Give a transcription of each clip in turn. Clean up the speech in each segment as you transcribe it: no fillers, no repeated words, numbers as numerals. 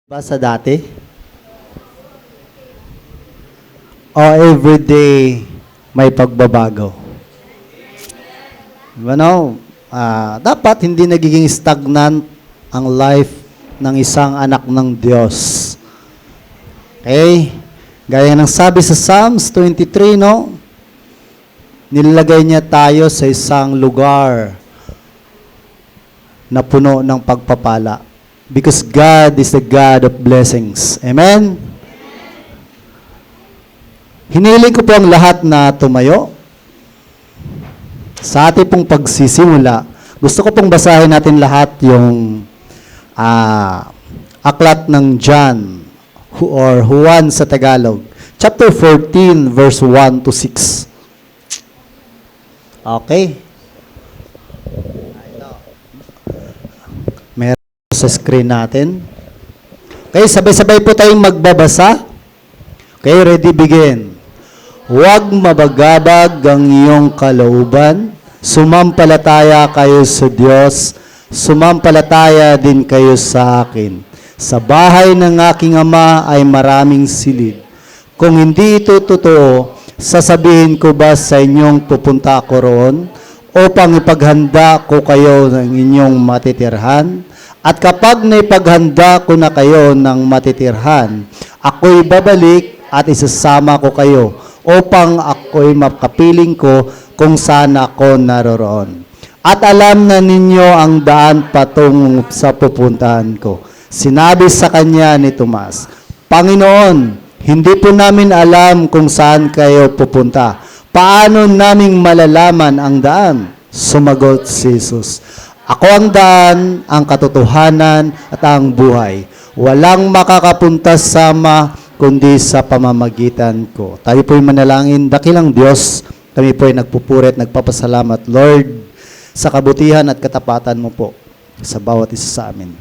Ba sa dati? O everyday may pagbabago? Dapat hindi nagiging stagnant ang life ng isang anak ng Diyos. Okay? Gaya ng sabi sa Psalms 23, no? Nilagay niya tayo sa isang lugar na puno ng pagpapala. Because God is the God of blessings. Amen? Hiniling ko po ang lahat na tumayo. Sa ating pong pagsisimula, gusto ko pong basahin natin lahat yung aklat ng John or Juan sa Tagalog. Chapter 14, verse 1 to 6. Okay. Meron sa screen natin. Okay, sabay-sabay po tayong magbabasa. Okay, ready, begin. Huwag mabagabag ang iyong kalooban. Sumampalataya kayo sa Diyos. Sumampalataya din kayo sa akin. Sa bahay ng aking Ama ay maraming silid. Kung hindi ito totoo, sasabihin ko ba sa inyong pupunta ako roon upang ipaghanda ko kayo ng inyong matitirhan? At kapag naipaghanda ko na kayo ng matitirhan, ako'y babalik at isasama ko kayo upang ako'y makapiling ko kung saan ako naroroon. At alam na ninyo ang daan patungo sa pupuntahan ko. Sinabi sa kanya ni Tomas, Panginoon, hindi po namin alam kung saan kayo pupunta. Paano naming malalaman ang daan? Sumagot si Jesus, Ako ang daan, ang katotohanan at ang buhay. Walang makakapunta sa Ama kundi sa pamamagitan ko. Tayo po'y manalangin. Dakilang Diyos, kami po'y nagpupuri at nagpapasalamat, Lord, sa kabutihan at katapatan mo po sa bawat isa sa amin.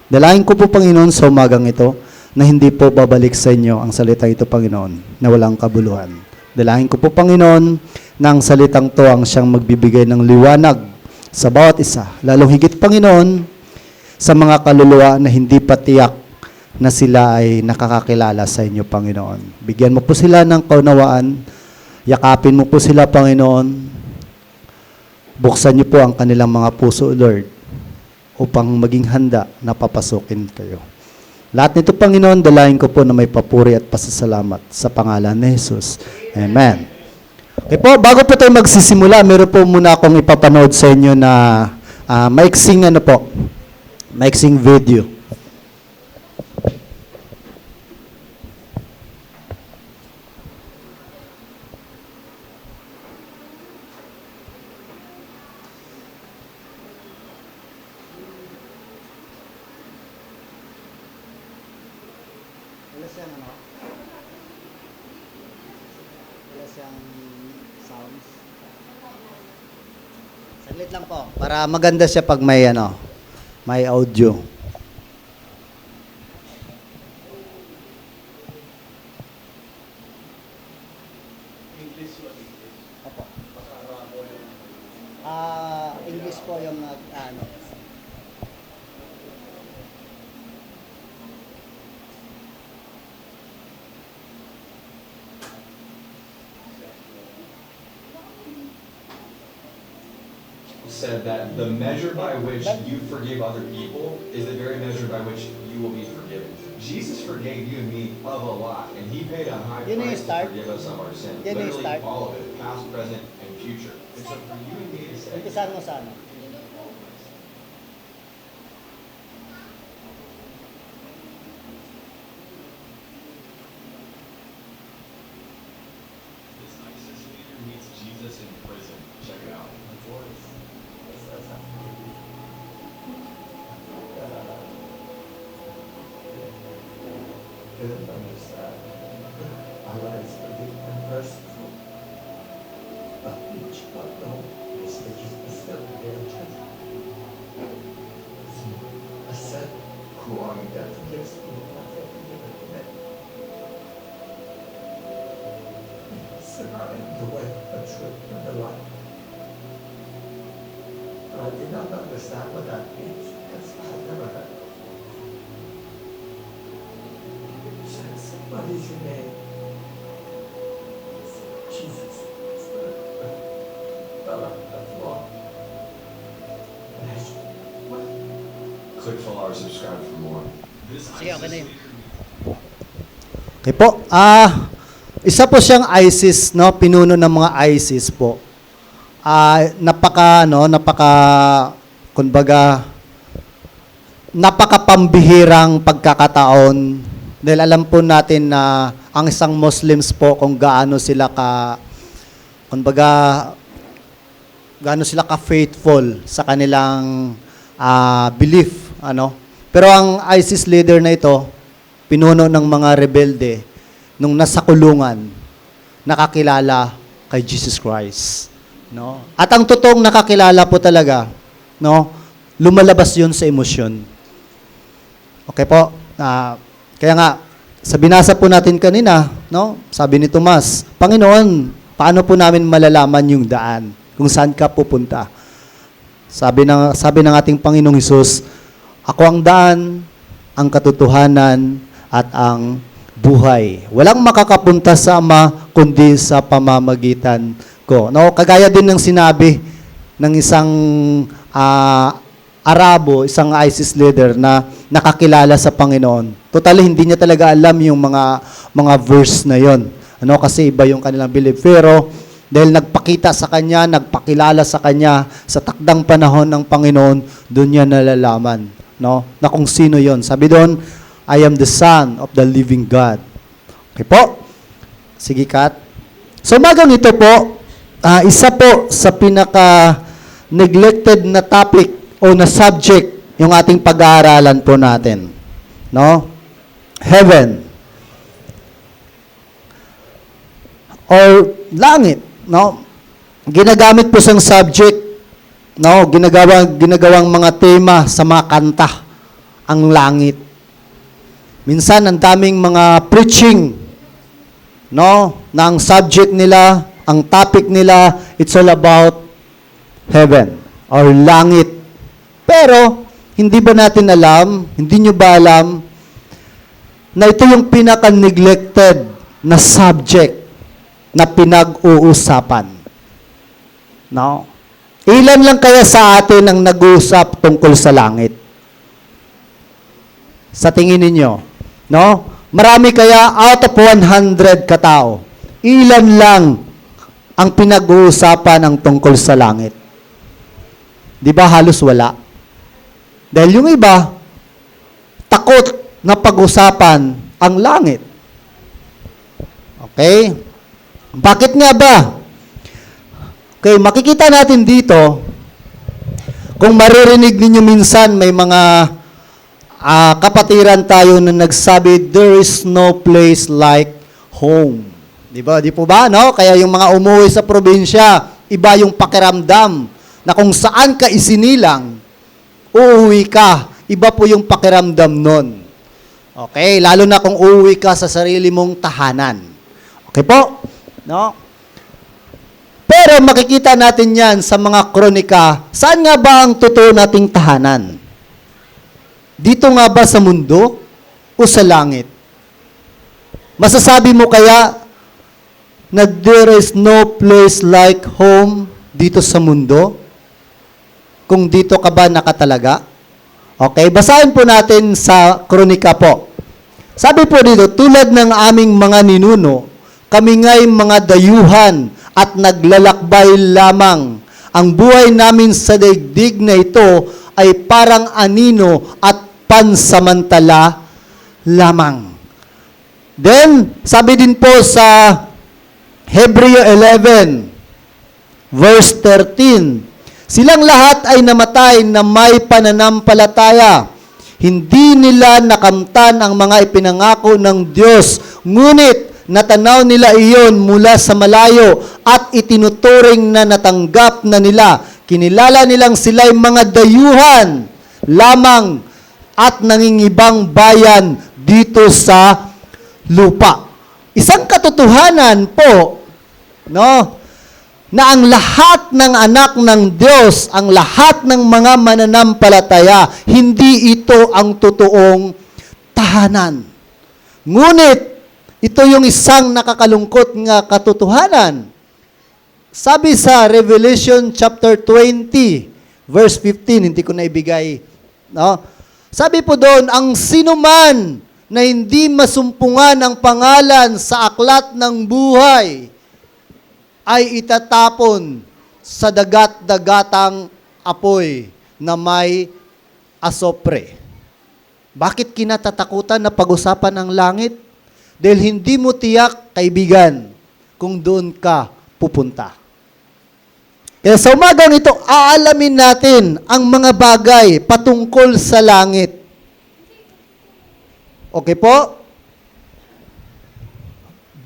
Dalangin ko po, Panginoon, sa umagang ito, na hindi po babalik sa inyo ang salita ito, Panginoon, na walang kabuluhan. Dalangin ko po, Panginoon, na ang salitang to ang siyang magbibigay ng liwanag sa bawat isa. Lalong higit, Panginoon, sa mga kaluluwa na hindi pa tiyak na sila ay nakakakilala sa inyo, Panginoon. Bigyan mo po sila ng kaunawaan. Yakapin mo po sila, Panginoon. Buksan niyo po ang kanilang mga puso, Lord, upang maging handa na papasukin kayo. Lahat nito, Panginoon, dalahin ko po na may papuri at pasasalamat sa pangalan ni Jesus. Amen. Okay po, bago po tayo magsisimula, meron po muna akong ipapanood sa inyo na maiksing video. Saglit lang po, para maganda siya pag may audio. Opo. English po yung said that the measure by which you forgive other people is the very measure by which you will be forgiven. Jesus forgave you and me of a lot, and He paid a high price to forgive us of our sins. Literally all of it, past, present, and future. And so for you and me to say, Umpisahan mo sa this ISIS leader meets Jesus in prison. Check it out. I did not understand what that means because I had never heard. What is your name? Jesus. Well, that's wrong. Click follow or subscribe for more. This Sige, okay na yun. Okay po. Isa po siyang ISIS, no? Pinuno ng mga ISIS po. Napakapambihirang pagkakataon dahil alam po natin na ang isang Muslims po kung gaano sila gaano sila ka-faithful sa kanilang belief, ano? Pero ang ISIS leader na ito, pinuno ng mga rebelde nung nasa kulungan, nakakilala kay Jesus Christ, no? At ang totoong nakakilala po talaga, no, lumalabas 'yun sa emosyon. Okay po? Kaya nga sa binasa po natin kanina, no? Sabi ni Tomas, Panginoon, paano po namin malalaman yung daan kung saan ka pupunta? Sabi ng ating Panginoong Hesus, ako ang daan, ang katotohanan, at ang buhay. Walang makakapunta sa Ama kundi sa pamamagitan ko. No, kagaya din ng sinabi ng isang Arabo, isang ISIS leader na nakakilala sa Panginoon. Totally hindi niya talaga alam yung mga verse na yon. Ano, kasi iba yung kanilang belief. Pero dahil nagpakita sa kanya, nagpakilala sa kanya sa takdang panahon ng Panginoon, doon niya nalalaman, no, na kung sino yon. Sabi doon, I am the Son of the living God. Okay po? Sige, Kat. So, magang ito po, isa po sa pinaka-neglected na topic o na subject yung ating pag-aaralan po natin. No? Heaven. Or langit. No? Ginagamit po siyang subject, no? Ginagawang mga tema sa mga kanta, ang langit. Minsan, ang daming mga preaching, no, na ang subject nila, ang topic nila, it's all about heaven or langit. Pero, hindi ba natin alam, hindi nyo ba alam, na ito yung pinaka-neglected na subject na pinag-uusapan? No? Ilan lang kaya sa atin ang nag-uusap tungkol sa langit? Sa tingin ninyo? No? Marami kaya out of 100 katao, ilan lang ang pinag-uusapan ang tungkol sa langit? Di ba halos wala? Dahil yung iba, takot na pag-usapan ang langit. Okay? Bakit nga ba? Okay, makikita natin dito, kung maririnig ninyo minsan may mga kapatiran tayo na nagsabi, there is no place like home. Di ba? Di po ba? No? Kaya yung mga umuwi sa probinsya, iba yung pakiramdam na kung saan ka isinilang, uuwi ka. Iba po yung pakiramdam nun. Okay? Lalo na kung uuwi ka sa sarili mong tahanan. Okay po? No? Pero makikita natin yan sa mga kronika, saan nga ba ang totoo nating tahanan? Dito nga ba sa mundo o sa langit? Masasabi mo kaya na there is no place like home dito sa mundo? Kung dito ka ba nakatalaga? Okay, basahin po natin sa kronika po. Sabi po dito, tulad ng aming mga ninuno, kami nga'y mga dayuhan at naglalakbay lamang. Ang buhay namin sa daigdig na ito ay parang anino at pansamantala lamang. Then, sabi din po sa Hebreo 11, verse 13, silang lahat ay namatay na may pananampalataya. Hindi nila nakamtan ang mga ipinangako ng Diyos, ngunit natanaw nila iyon mula sa malayo at itinuturing na natanggap na nila. Kinilala nilang sila'y mga dayuhan lamang at nangingibang bayan dito sa lupa. Isang katotohanan po, no, na ang lahat ng anak ng Diyos, ang lahat ng mga mananampalataya, hindi ito ang totoong tahanan. Ngunit, Ito yung isang nakakalungkot nga katotohanan. Sabi sa Revelation chapter 20, verse 15, hindi ko na ibigay. No? Sabi po doon, ang sinuman na hindi masumpungan ang pangalan sa aklat ng buhay ay itatapon sa dagat-dagatang apoy na may asopre. Bakit kinatatakutan na pag-usapan ang langit? Dahil hindi mo tiyak, kaibigan, kung doon ka pupunta. Kaya sa umagang ito, aalamin natin ang mga bagay patungkol sa langit. Okay po?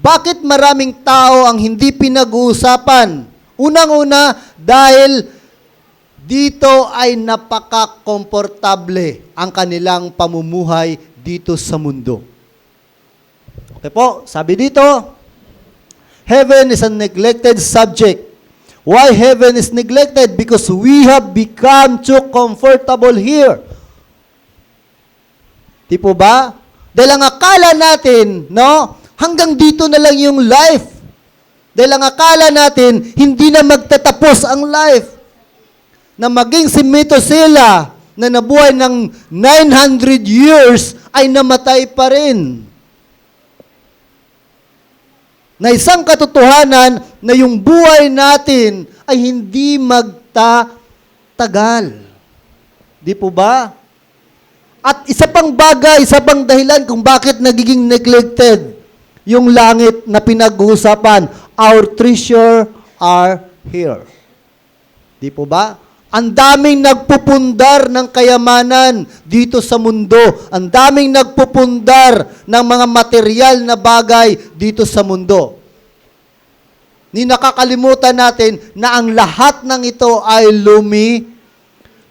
Bakit maraming tao ang hindi pinag-uusapan? Unang-una, dahil dito ay napaka-komportable ang kanilang pamumuhay dito sa mundo. Okay po, sabi dito, heaven is a neglected subject. Why heaven is neglected? Because we have become too comfortable here. Di po ba? Dahil ang akala natin, no, hanggang dito na lang yung life. Dahil ang akala natin, hindi na magtatapos ang life. Na maging si Methuselah na nabuhay ng 900 years ay namatay pa rin. Na isang katotohanan na yung buhay natin ay hindi magtatagal. Di po ba? At isa pang bagay, isa pang dahilan kung bakit nagiging neglected yung langit na pinag-uusapan, our treasure are here. Di po ba? Ang daming nagpupundar ng kayamanan dito sa mundo. Ang daming nagpupundar ng mga material na bagay dito sa mundo. Ni nakakalimutan natin na ang lahat ng ito ay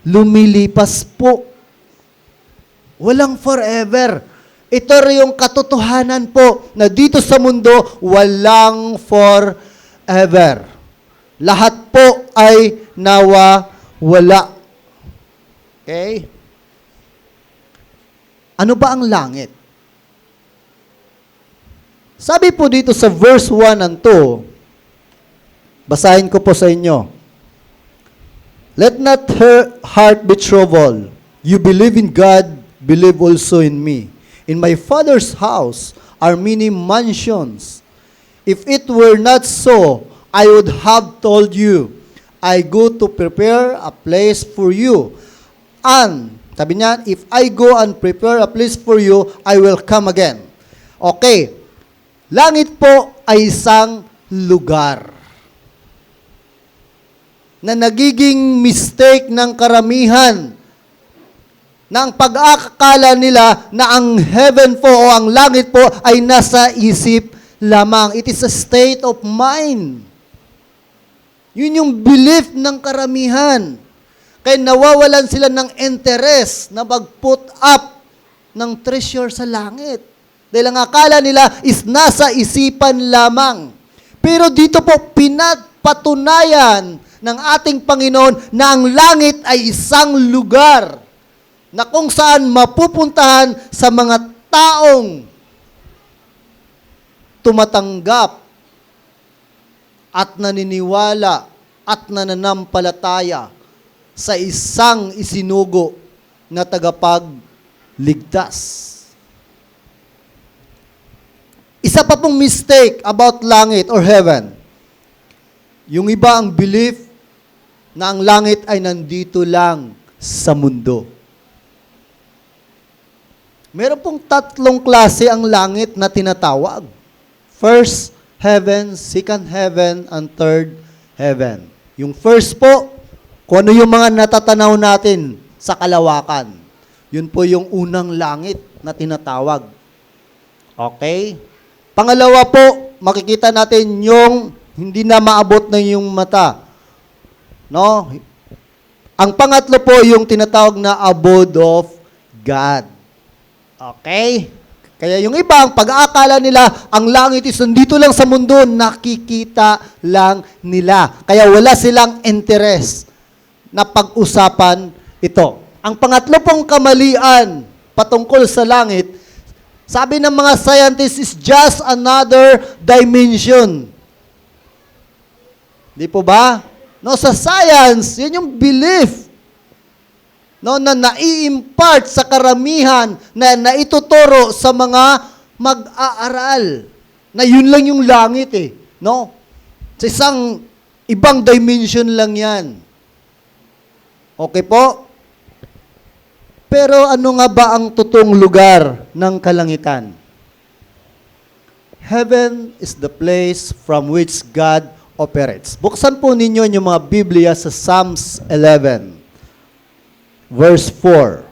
lumilipas po. Walang forever. Ito rin yung katotohanan po na dito sa mundo, walang forever. Lahat po ay nawawala. Okay? Ano ba ang langit? Sabi po dito sa verse 1 and 2, basahin ko po sa inyo. Let not her heart be troubled. You believe in God, believe also in me. In my Father's house are many mansions. If it were not so, I would have told you, I go to prepare a place for you. And, sabi niya, if I go and prepare a place for you, I will come again. Okay. Langit po ay isang lugar na nagiging mistake ng karamihan na ang pag-akala nila na ang heaven po o ang langit po ay nasa isip lamang. It is a state of mind. Yun yung belief ng karamihan. Kaya nawawalan sila ng interest na mag-put up ng treasure sa langit. Dahil ang akala nila is nasa isipan lamang. Pero dito po pinapatunayan ng ating Panginoon na ang langit ay isang lugar na kung saan mapupuntahan sa mga taong tumatanggap at naniniwala at nananampalataya sa isang isinugo na tagapagligtas. Isa pa pong mistake about langit or heaven. Yung iba ang belief na ang langit ay nandito lang sa mundo. Meron pong tatlong klase ang langit na tinatawag. First heaven, second heaven, and third heaven. Yung first po, kung ano yung mga natatanaw natin sa kalawakan. Yun po yung unang langit na tinatawag. Okay? Pangalawa po, makikita natin yung hindi na maabot na yung mata. No? Ang pangatlo po, yung tinatawag na abode of God. Okay? Kaya yung iba, ang pag-aakala nila, ang langit is nandito lang sa mundo, nakikita lang nila. Kaya wala silang interest na pag-usapan ito. Ang pangatlo pong kamalian patungkol sa langit, Sabi ng mga scientists, is just another dimension. Di po ba? No, sa science, yan yung belief. No, na nai-impart sa karamihan, na naituturo sa mga mag-aaral. Na yun lang yung langit eh. No? Sa isang ibang dimension lang yan. Okay po? Pero ano nga ba ang totoong lugar ng kalangitan? Heaven is the place from which God operates. Buksan po ninyo yung mga Biblia sa Psalms 11, verse 4.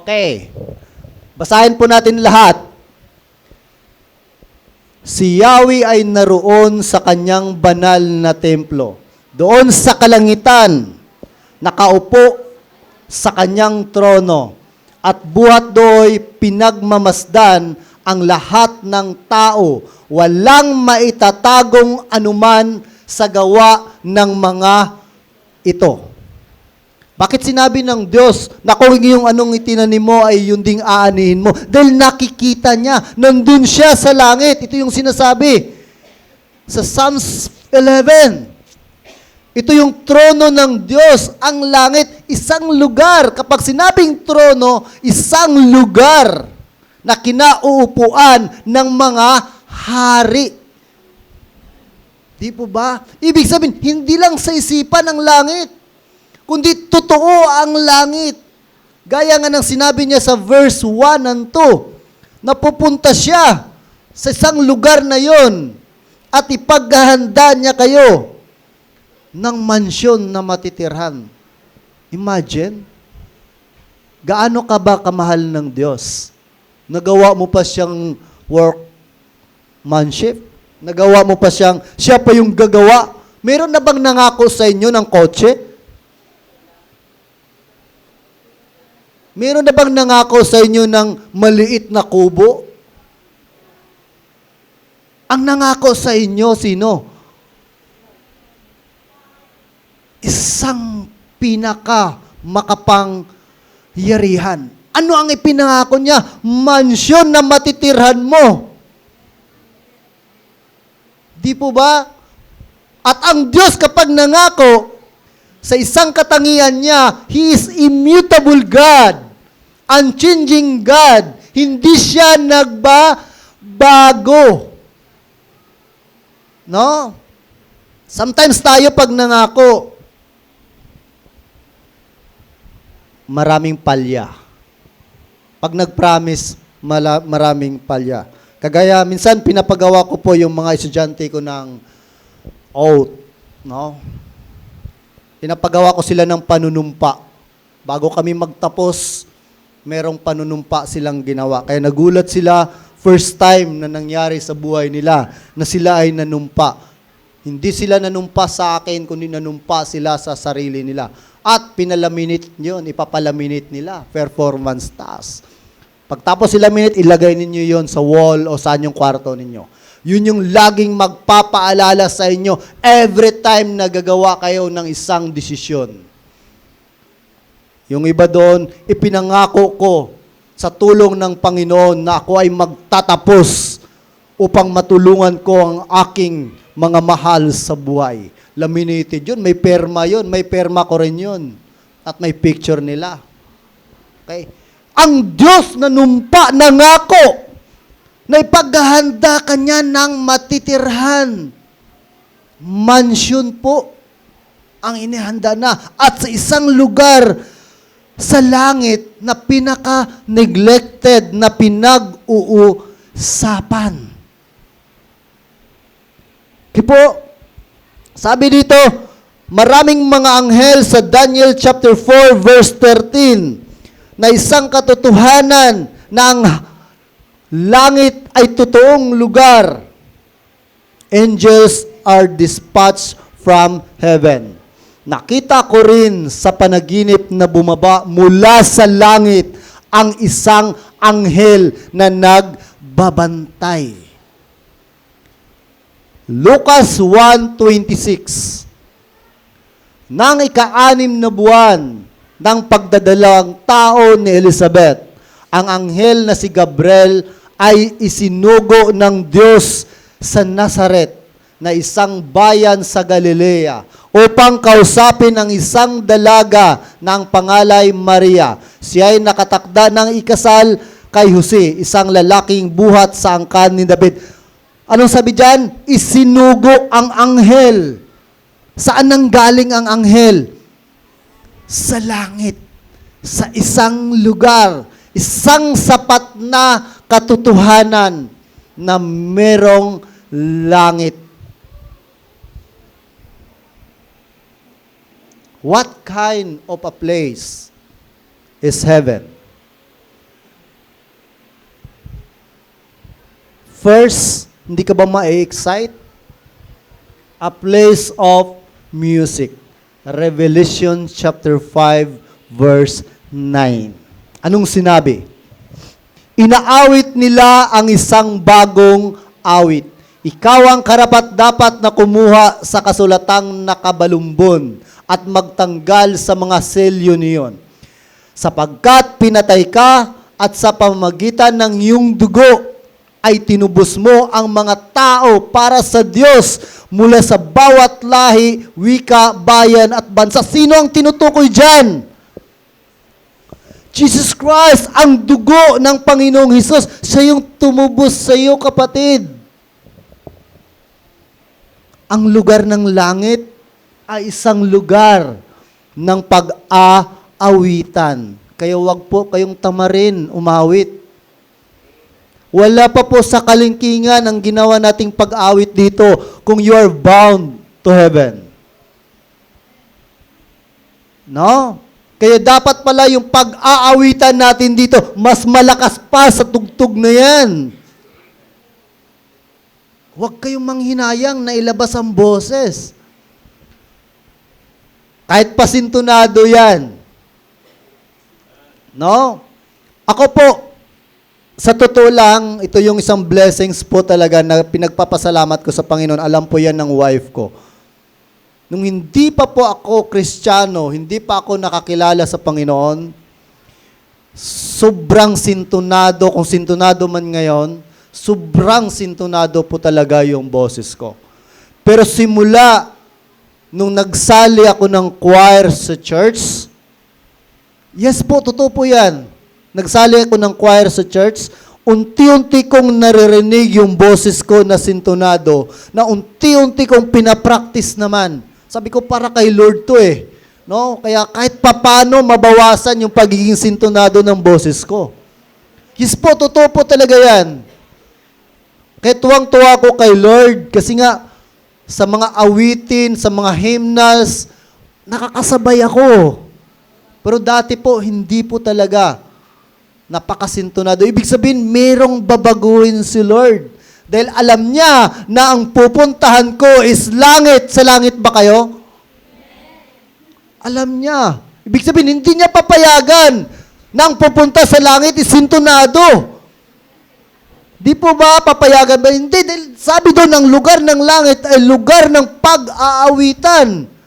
Okay. Basahin po natin lahat. Si Yahweh ay naroon sa kanyang banal na templo. Doon sa kalangitan, nakaupo sa kanyang trono, at buhat do'y pinagmamasdan ang lahat ng tao, walang maitatagong anuman sa gawa ng mga ito. Bakit sinabi ng Diyos na kung yung anong itinanim mo ay yun ding aanihin mo? Dahil nakikita niya, nandun siya sa langit. Ito yung sinasabi sa Psalms 11. Ito yung trono ng Diyos, ang langit, isang lugar. Kapag sinabing trono, isang lugar na kinauupuan ng mga hari. Di po ba? Ibig sabihin, hindi lang sa isipan ng langit, kundi totoo ang langit. Gaya nga ng sinabi niya sa verse 1 and 2, na pupunta siya sa isang lugar na yon at ipaghahanda niya kayo ng mansyon na matitirhan. Imagine, gaano ka ba kamahal ng Diyos? Nagawa mo pa siyang workmanship? Nagawa mo pa siyang, siya pa yung gagawa? Meron na bang nangako sa inyo ng kotse? Meron na bang nangako sa inyo ng maliit na kubo? Ang nangako sa inyo, sino? Isang pinaka makapangyarihan. Ano ang ipinangako niya? Mansyon na matitirhan mo. Di po ba? At ang Diyos kapag nangako, sa isang katangian niya, He is immutable God, unchanging God. Hindi siya nagbabago. No? Sometimes tayo pag nangako, maraming palya. Pag nag-promise, maraming palya. Kagaya, minsan pinapagawa ko po yung mga estudyante ko ng oath. No? Pinapagawa ko sila ng panunumpa. Bago kami magtapos, merong panunumpa silang ginawa. Kaya nagulat sila, first time na nangyari sa buhay nila, na sila ay nanumpa. Hindi sila nanumpa sa akin, kundi nanumpa sila sa sarili nila. At pinalaminate yun, ipapalaminate nila, performance task. Pagtapos ilaminate, ilagay ninyo yon sa wall o saan yung kwarto ninyo. Yun yung laging magpapaalala sa inyo every time na gagawa kayo ng isang desisyon. Yung iba doon, ipinangako ko sa tulong ng Panginoon na ako ay magtatapos upang matulungan ko ang aking mga mahal sa buhay. Laminated yun, may perma yun, may perma ko rin yun. At may picture nila. Okay? Ang Diyos na numpa, nangako, na ipaghahanda kanya ng matitirhan. Mansyon po ang inihanda na. At sa isang lugar sa langit na pinaka-neglected, na pinag-uusapan. Okay po, sabi dito, maraming mga anghel sa Daniel chapter 4 verse 13 na isang katotohanan na ang langit ay totoong lugar. Angels are dispatched from heaven. Nakita ko rin sa panaginip na bumaba mula sa langit ang isang anghel na nagbabantay. Lucas 1:26. Nang ika-6 na buwan ng pagdadalang tao ni Elizabeth, ang anghel na si Gabriel ay isinugo ng Diyos sa Nazaret na isang bayan sa Galilea upang kausapin ang isang dalaga na ang pangalay Maria. Siya ay nakatakda ng ikasal kay Jose, isang lalaking buhat sa angkan ni David. Anong sabi dyan? Isinugo ang anghel. Saan nanggaling ang anghel? Sa langit. Sa isang lugar. Isang sapat na katotohanan na merong langit. What kind of a place is heaven? First, hindi ka ba ma-excite? A place of music. Revelation chapter 5 verse 9. Anong sinabi? Inaawit nila ang isang bagong awit. Ikaw ang karapat-dapat na kumuha sa kasulatang nakabalumbon at magtanggal sa mga selyo niyon. Sapagkat pinatay ka at sa pamamagitan ng iyong dugo ay tinubos mo ang mga tao para sa Diyos mula sa bawat lahi, wika, bayan at bansa. Sino ang tinutukoy dyan? Jesus Christ, ang dugo ng Panginoong Hesus. Siya yung tumubos sa iyo, kapatid. Ang lugar ng langit ay isang lugar ng pag-aawitan. Kaya wag po kayong tamarin, umawit. Wala pa po sa kalingkingan ang ginawa nating pag-awit dito kung you are bound to heaven. No? Kaya dapat pala yung pag-aawitan natin dito, mas malakas pa sa tugtog na yan. Huwag kayong manghinayang na ilabas ang boses. Kahit pasintunado yan. No? Ako po, sa totoo lang, ito yung isang blessings po talaga na pinagpapasalamat ko sa Panginoon. Alam po yan ng wife ko. Nung hindi pa po ako Kristiyano, hindi pa ako nakakilala sa Panginoon, sobrang sintunado, kung sintunado man ngayon, sobrang sintunado po talaga yung boses ko. Pero simula nung nagsali ako ng choir sa church, yes po, totoo po yan. Nagsali ako ng choir sa church, unti-unti kong naririnig yung boses ko na sintonado, na unti-unti kong pinapractice naman. Sabi ko, para kay Lord to eh. No? Kaya kahit papano mabawasan yung pagiging sintonado ng boses ko. Yes po, totoo po talaga yan. Kaya tuwang-tuwa ko kay Lord, kasi nga, sa mga awitin, sa mga hymnals, nakakasabay ako. Pero dati po, hindi po talaga napakasintonado. Ibig sabihin, merong babaguhin si Lord. Dahil alam niya na ang pupuntahan ko is langit. Sa langit ba kayo? Alam niya. Ibig sabihin, hindi niya papayagan na ang pupunta sa langit is sintonado. Di po ba papayagan ba? Hindi. Dahil sabi doon, ang lugar ng langit ay lugar ng pag-aawitan.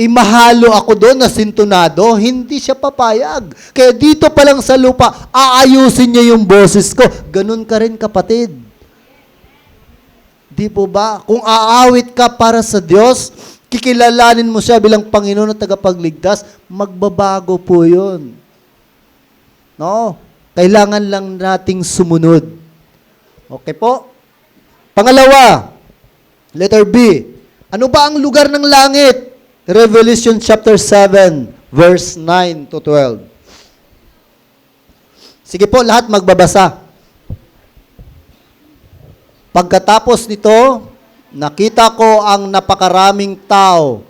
Mahalo ako doon na sintonado, hindi siya papayag. Kaya dito pa lang sa lupa, aayusin niya yung boses ko. Ganun ka rin, kapatid. Di po ba? Kung aawit ka para sa Diyos, kikilalanin mo siya bilang Panginoon at tagapagligtas, magbabago po yun. No? Kailangan lang nating sumunod. Okay po? Pangalawa, letter B. Ano ba ang lugar ng langit? Revelation chapter 7, verse 9 to 12. Sige po, lahat magbabasa. Pagkatapos nito, nakita ko ang napakaraming tao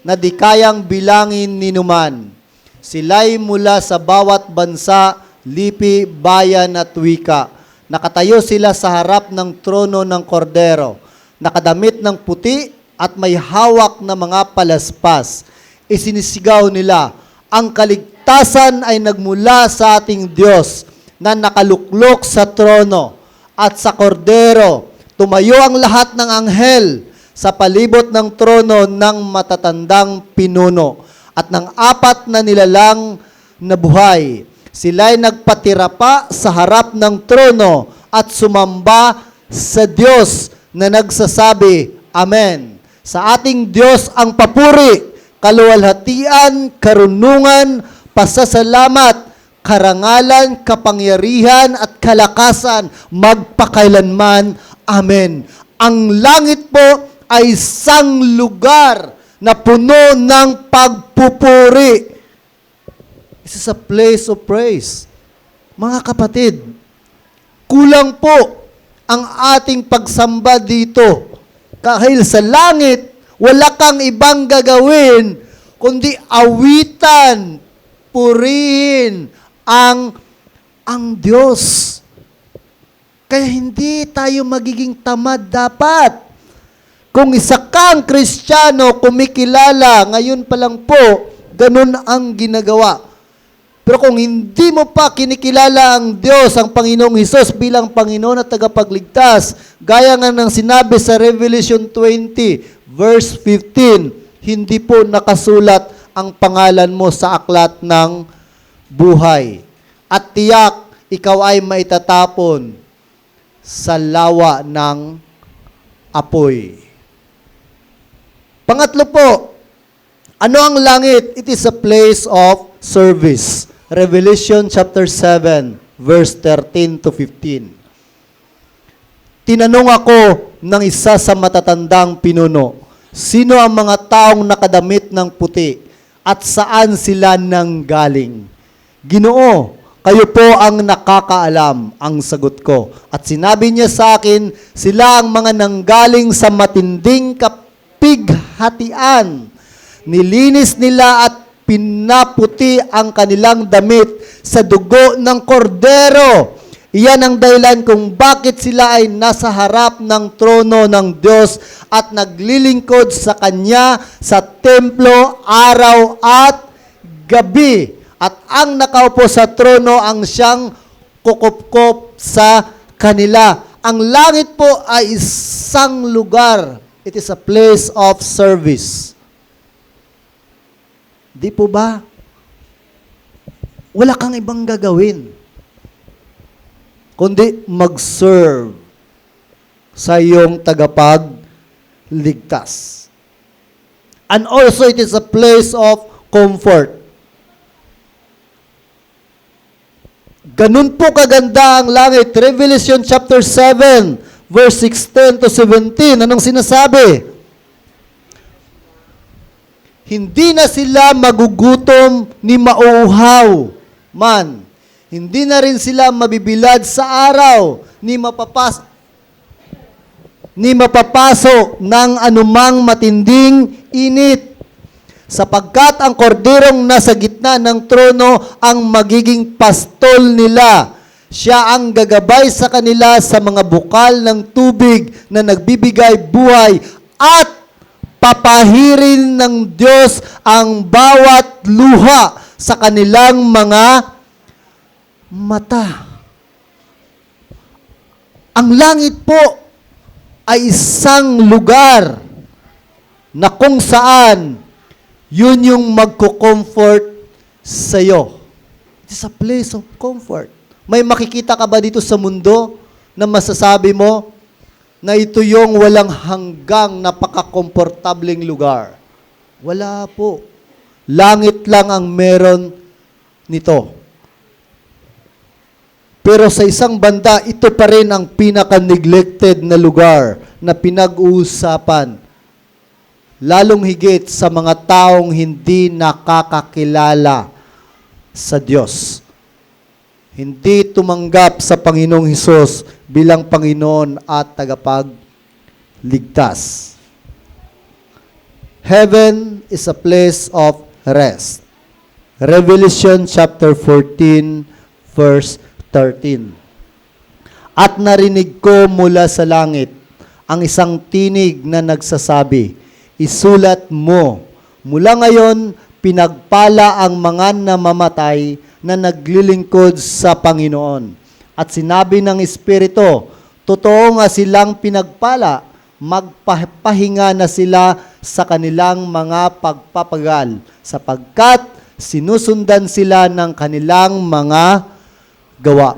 na di kayang bilangin ni numan. Sila'y mula sa bawat bansa, lipi, bayan at wika. Nakatayo sila sa harap ng trono ng kordero, nakadamit ng puti at may hawak na mga palaspas. Isinisigaw nila, ang kaligtasan ay nagmula sa ating Diyos na nakaluklok sa trono at sa kordero. Tumayo ang lahat ng anghel sa palibot ng trono ng matatandang pinuno at ng apat na nilalang na buhay. Sila'y nagpatira pa sa harap ng trono at sumamba sa Diyos na nagsasabi, Amen. Sa ating Diyos ang papuri, kaluwalhatian, karunungan, pasasalamat, karangalan, kapangyarihan at kalakasan magpakailanman. Amen. Ang langit po ay isang lugar na puno ng pagpupuri. This is a place of praise. Mga kapatid, kulang po ang ating pagsamba dito. Dahil sa langit, wala kang ibang gagawin kundi awitan, purihin ang Diyos. Kaya hindi tayo magiging tamad dapat. Kung isa kang Kristiyano, kumikilala, ngayon pa lang po, ganun ang ginagawa. Pero kung hindi mo pa kinikilala ang Diyos, ang Panginoong Hesus bilang Panginoon at tagapagligtas, gaya nga ng sinabi sa Revelation 20, verse 15, hindi po nakasulat ang pangalan mo sa aklat ng buhay. At tiyak, ikaw ay maitatapon sa lawa ng apoy. Pangatlo po, ano ang langit? It is a place of service. Revelation chapter 7, verse 13 to 15. Tinanong ako ng isa sa matatandang pinuno, sino ang mga taong nakadamit ng puti at saan sila nanggaling? Ginoo, kayo po ang nakakaalam, ang sagot ko. At sinabi niya sa akin, sila ang mga nanggaling sa matinding kapighatian. Nilinis nila at pinaputi ang kanilang damit sa dugo ng kordero. Iyan ang dahilan kung bakit sila ay nasa harap ng trono ng Diyos at naglilingkod sa Kanya sa templo araw at gabi. At ang nakaupo sa trono ang siyang kukupkop sa kanila. Ang langit po ay isang lugar. It is a place of service. Di po ba? Wala kang ibang gagawin kundi mag-serve sa iyong tagapagligtas. And also, it is a place of comfort. Ganun po kaganda ang langit. Revelation chapter 7, verse 16 to 17. Anong sinasabi? Hindi na sila magugutom ni mauuhaw man. Hindi na rin sila mabibilad sa araw ni mapapaso ng anumang matinding init. Sapagkat ang korderong nasa gitna ng trono ang magiging pastol nila. Siya ang gagabay sa kanila sa mga bukal ng tubig na nagbibigay buhay at papahirin ng Diyos ang bawat luha sa kanilang mga mata. Ang langit po ay isang lugar na kung saan yun yung magko-comfort sa iyo. It is a place of comfort. May makikita ka ba dito sa mundo na masasabi mo na ito yung walang hanggang napaka-komportableng lugar? Wala po. Langit lang ang meron nito. Pero sa isang banda, ito pa rin ang pinaka-neglected na lugar na pinag-uusapan. Lalong higit sa mga taong hindi nakakakilala sa Diyos. Hindi tumanggap sa Panginoong Hesus bilang Panginoon at tagapagligtas. Heaven is a place of rest. Revelation chapter 14, verse 13. At narinig ko mula sa langit ang isang tinig na nagsasabi, isulat mo, mula ngayon, pinagpala ang mga namamatay na naglilingkod sa Panginoon. At sinabi ng Espiritu, totoo nga silang pinagpala, magpahinga na sila sa kanilang mga pagpapagal, sapagkat Sinusundan sila ng kanilang mga gawa.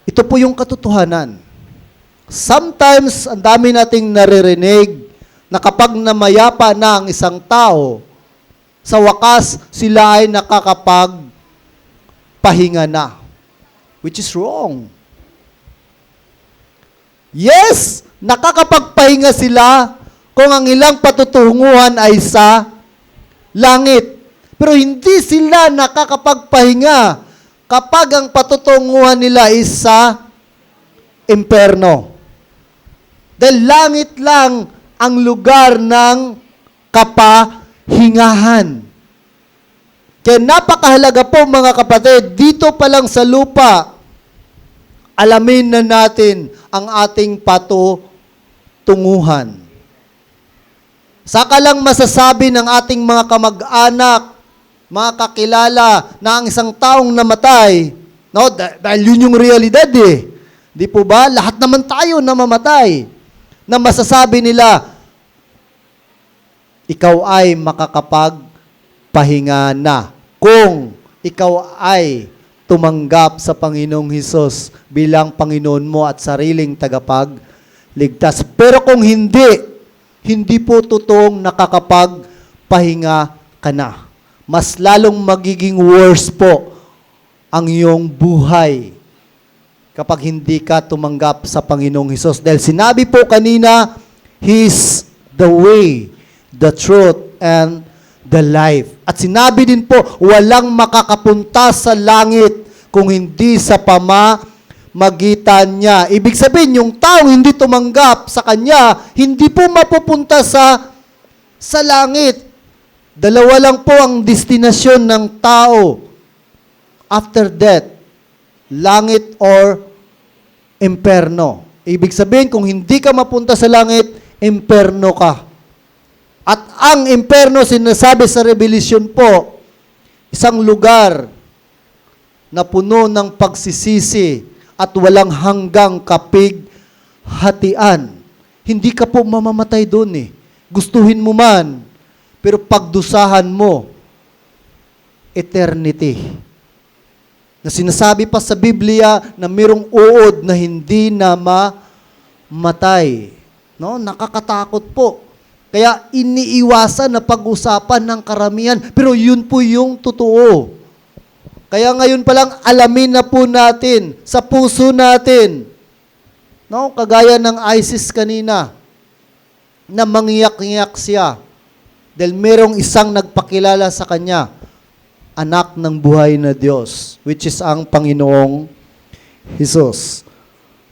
Ito po yung katotohanan. Sometimes, ang dami nating naririnig na kapag namayapa na ang isang tao, sa wakas, sila ay nakakapagpahinga na. Which is wrong. Yes, nakakapagpahinga sila kung ang ilang patutunguhan ay sa langit. Pero hindi sila nakakapagpahinga kapag ang patutunguhan nila is sa imperno. Dahil langit lang ang lugar ng kapahingahan. Kaya napakahalaga po mga kapatid, dito pa lang sa lupa, alamin na natin ang ating patutunguhan. Saka lang masasabi ng ating mga kamag-anak, mga kakilala, na ang isang taong namatay, no, dahil yun yung realidad eh. Di po ba? Lahat naman tayo namamatay. Na masasabi nila, ikaw ay makakapagpahinga na kung ikaw ay tumanggap sa Panginoong Hesus bilang Panginoon mo at sariling tagapagligtas. Pero kung hindi po totoong nakakapagpahinga ka na. Mas lalong magiging worse po ang iyong buhay kapag hindi ka tumanggap sa Panginoong Hesus. Dahil sinabi po kanina, He is the way, the truth, and the life. At sinabi din po, walang makakapunta sa langit kung hindi sa pamamagitan niya. Ibig sabihin, yung taong hindi tumanggap sa Kanya, hindi po mapupunta sa langit. Dalawa lang po ang destinasyon ng tao after death. Langit or imperno. Ibig sabihin, kung hindi ka mapunta sa langit, imperno ka. At ang imperno, sinasabi sa Revelation po, isang lugar na puno ng pagsisisi at walang hanggang kapighatian. Hindi ka po mamamatay doon eh. Gustuhin mo man, pero pagdusahan mo, eternity. Na sinasabi pa sa Biblia na mayroong uod na hindi na mamatay. No? Nakakatakot po. Kaya iniiwasan na pag-usapan ng karamihan. Pero yun po yung totoo. Kaya ngayon pa lang alamin na po natin sa puso natin. No? Kagaya ng ISIS kanina na mangiyak-ngiyak siya. Dahil merong isang nagpakilala sa kanya, anak ng buhay na Diyos, which is ang Panginoong Hesus.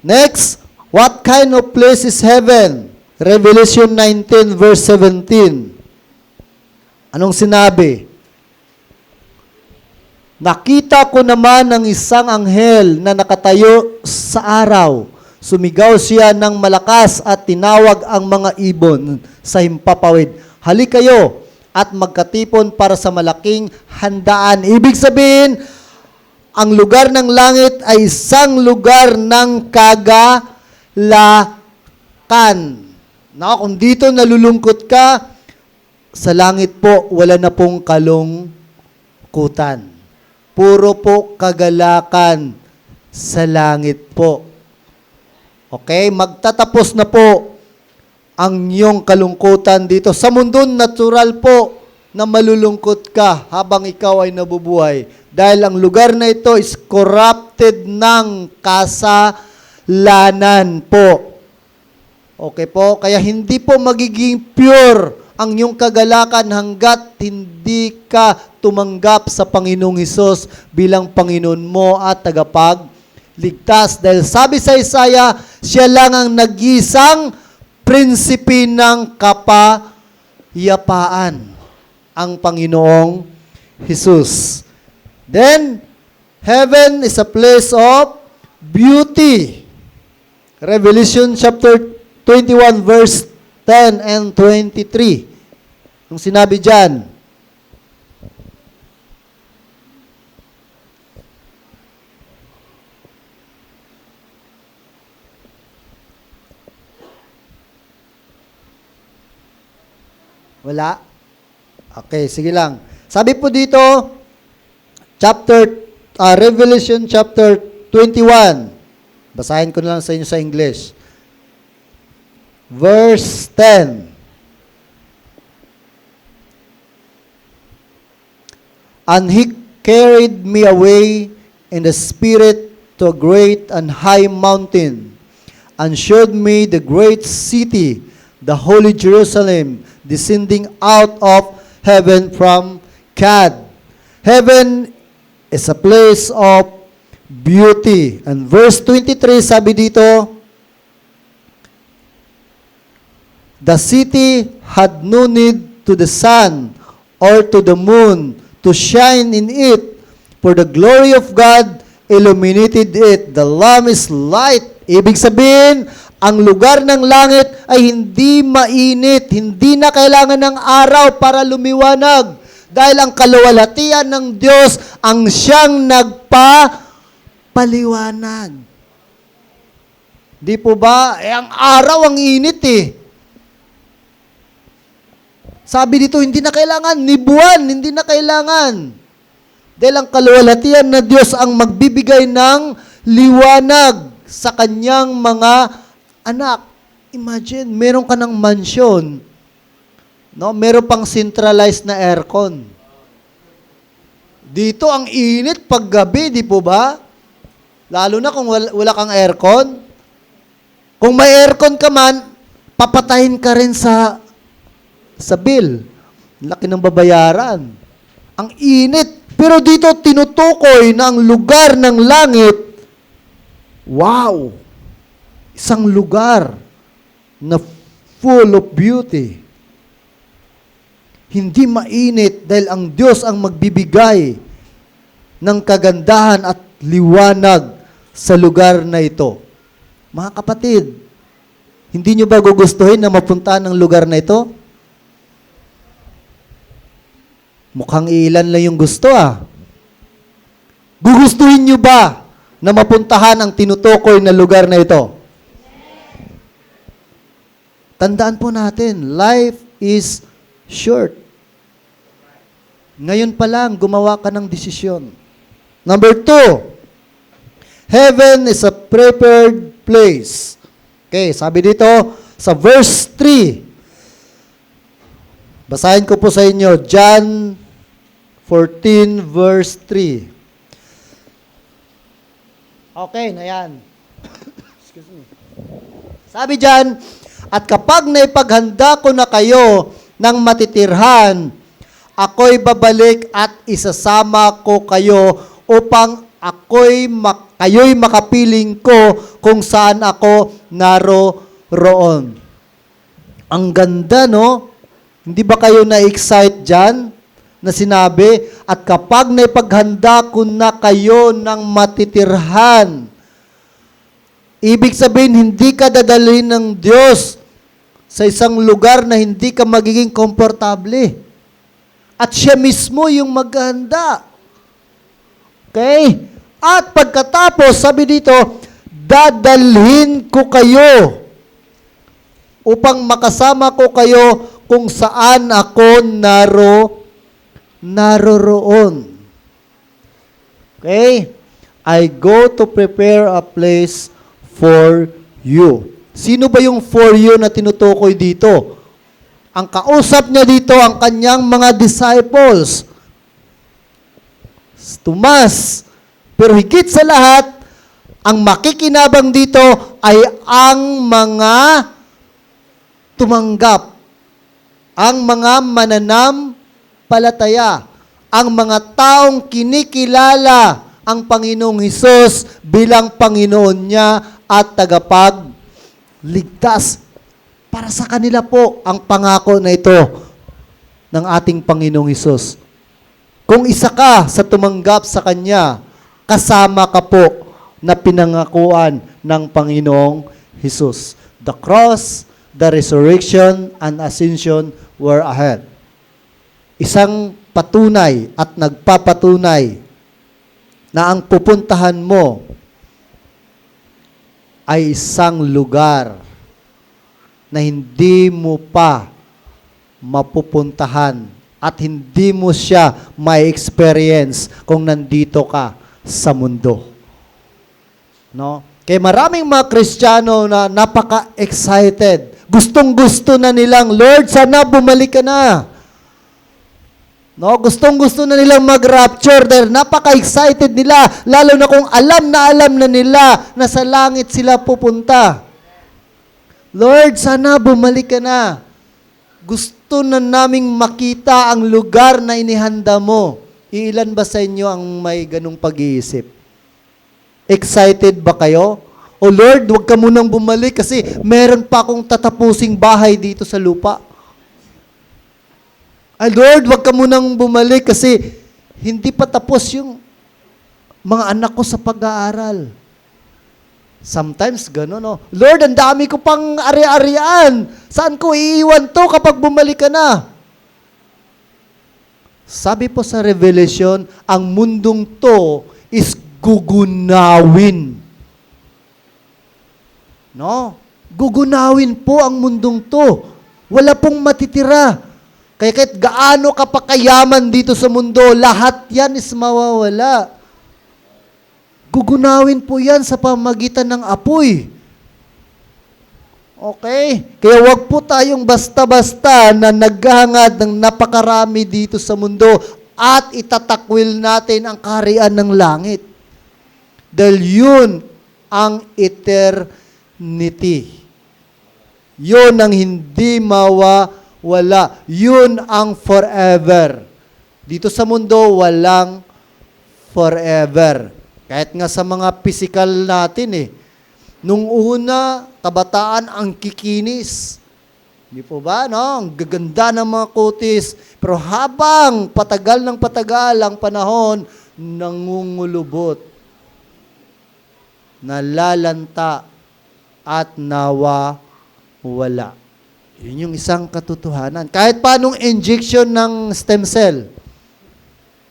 Next, what kind of place is heaven? Revelation 19 verse 17. Anong sinabi? Nakita ko naman ng isang anghel na nakatayo sa araw. Sumigaw siya ng malakas at tinawag ang mga ibon sa himpapawid. Halik kayo at magkatipon para sa malaking handaan. Ibig sabihin, ang lugar ng langit ay isang lugar ng kagalakan. Kung dito nalulungkot ka, sa langit po, wala na pong kalungkutan. Puro po kagalakan sa langit po. Okay? Magtatapos na po ang iyong kalungkutan dito. Sa mundo, natural po na malulungkot ka habang ikaw ay nabubuhay. Dahil ang lugar na ito is corrupted ng kasalanan po. Okay po? Kaya hindi po magiging pure ang iyong kagalakan hanggat hindi ka tumanggap sa Panginoong Hesus bilang Panginoon mo at tagapagligtas. Dahil sabi sa Isaiah, siya lang ang nag-isang prinsipe ng kapayapaan, ang Panginoong Hesus. Then, heaven is a place of beauty. Revelation chapter 21 verse 10 and 23. Ang sinabi dyan, wala? Okay, sige lang. Sabi po dito, Revelation chapter 21. Basahin ko na lang sa inyo sa English. Verse 10. And he carried me away in the spirit to a great and high mountain, and showed me the great city, the holy Jerusalem, descending out of heaven from God. Heaven is a place of beauty. And verse 23, sabi dito, the city had no need to the sun or to the moon to shine in it, for the glory of God illuminated it. The Lamb is light. Ibig sabihin, ang lugar ng langit ay hindi mainit, hindi na kailangan ng araw para lumiwanag. Dahil ang kaluwalhatian ng Diyos ang siyang nagpapaliwanag. Di po ba? Ang araw ang init eh. Sabi dito, hindi na kailangan ni buwan, hindi na kailangan. Dahil ang kaluwalhatian na Diyos ang magbibigay ng liwanag sa kanyang mga anak. Imagine, meron ka ng mansyon, no? Meron pang centralized na aircon. Dito ang init pag gabi, di po ba? Lalo na kung wala kang aircon. Kung may aircon ka man, papatayin ka rin sa bill. Laki ng babayaran. Ang init. Pero dito tinutukoy na ang lugar ng langit, wow! Isang lugar na full of beauty. Hindi mainit dahil ang Diyos ang magbibigay ng kagandahan at liwanag sa lugar na ito. Mga kapatid, hindi nyo ba gugustuhin na mapuntahan ng lugar na ito? Mukhang ilan lang yung gusto Gugustuhin nyo ba na mapuntahan ang tinutukoy na lugar na ito? Tandaan po natin, life is short. Ngayon pa lang, gumawa ka ng desisyon. Number 2, heaven is a prepared place. Okay, sabi dito sa verse 3, basahin ko po sa inyo, John 14 verse 3. Okay, na yan. Excuse me. Sabi dyan, at kapag naipaghanda ko na kayo ng matitirhan, ako'y babalik at isasama ko kayo upang kayo'y makapiling ko kung saan ako naroroon. Ang ganda, no? Hindi ba kayo na-excite dyan na sinabi, at kapag naipaghanda ko na kayo ng matitirhan, ibig sabihin, hindi ka dadalhin ng Diyos sa isang lugar na hindi ka magiging komportable. At siya mismo yung maghanda. Okay? At pagkatapos, sabi dito, dadalhin ko kayo upang makasama ko kayo kung saan ako naroroon. Okay? I go to prepare a place for you. Sino ba yung for you na tinutukoy dito? Ang kausap niya dito, ang kanyang mga disciples. Tomas. Pero higit sa lahat, ang makikinabang dito ay ang mga tumanggap. Ang mga mananampalataya, ang mga taong kinikilala ang Panginoong Hesus bilang Panginoon niya at tagapagligtas. Para sa kanila po ang pangako na ito ng ating Panginoong Hesus. Kung isa ka sa tumanggap sa Kanya, kasama ka po na pinangakuan ng Panginoong Hesus. The cross, the resurrection, and ascension were ahead. Isang patunay at nagpapatunay na ang pupuntahan mo ay isang lugar na hindi mo pa mapupuntahan at hindi mo siya may experience kung nandito ka sa mundo. No? Kaya maraming mga Kristiyano na napaka-excited. Gustong-gusto na nilang, Lord, sana bumalik ka na. No, gustong-gusto na nilang mag-rapture dahil napaka-excited nila, lalo na kung alam na nila na sa langit sila pupunta. Lord, sana bumalik ka na. Gusto na naming makita ang lugar na inihanda mo. Iilan ba sa inyo ang may ganung pag-iisip? Excited ba kayo? O Lord, huwag ka munang bumalik kasi meron pa akong tatapusing bahay dito sa lupa. Ay Lord, wag ka munang bumalik kasi hindi pa tapos yung mga anak ko sa pag-aaral. Sometimes gano'n, no? Lord, ang dami ko pang ari-arian. Saan ko iiwan to kapag bumalik ka na? Sabi po sa Revelation, ang mundong to is gugunawin. No? Gugunawin po ang mundong to. Wala pong matitira. Kaya kahit gaano ka pa kayaman dito sa mundo, lahat yan is mawawala. Gugunawin po yan sa pamagitan ng apoy. Okay? Kaya wag po tayong basta-basta na naghahangad ng napakarami dito sa mundo at itatakwil natin ang kaharian ng langit. Dahil yun ang eternity. Yun ang hindi wala. Yun ang forever. Dito sa mundo, walang forever. Kahit nga sa mga physical natin Nung una, kabataan ang kikinis. Di po ba, no? Ang gaganda ng mga kutis. Pero habang patagal ng patagal ang panahon, nangungulubot, nalalanta, at nawawala. Yun yung isang katotohanan. Kahit pa nung injection ng stem cell.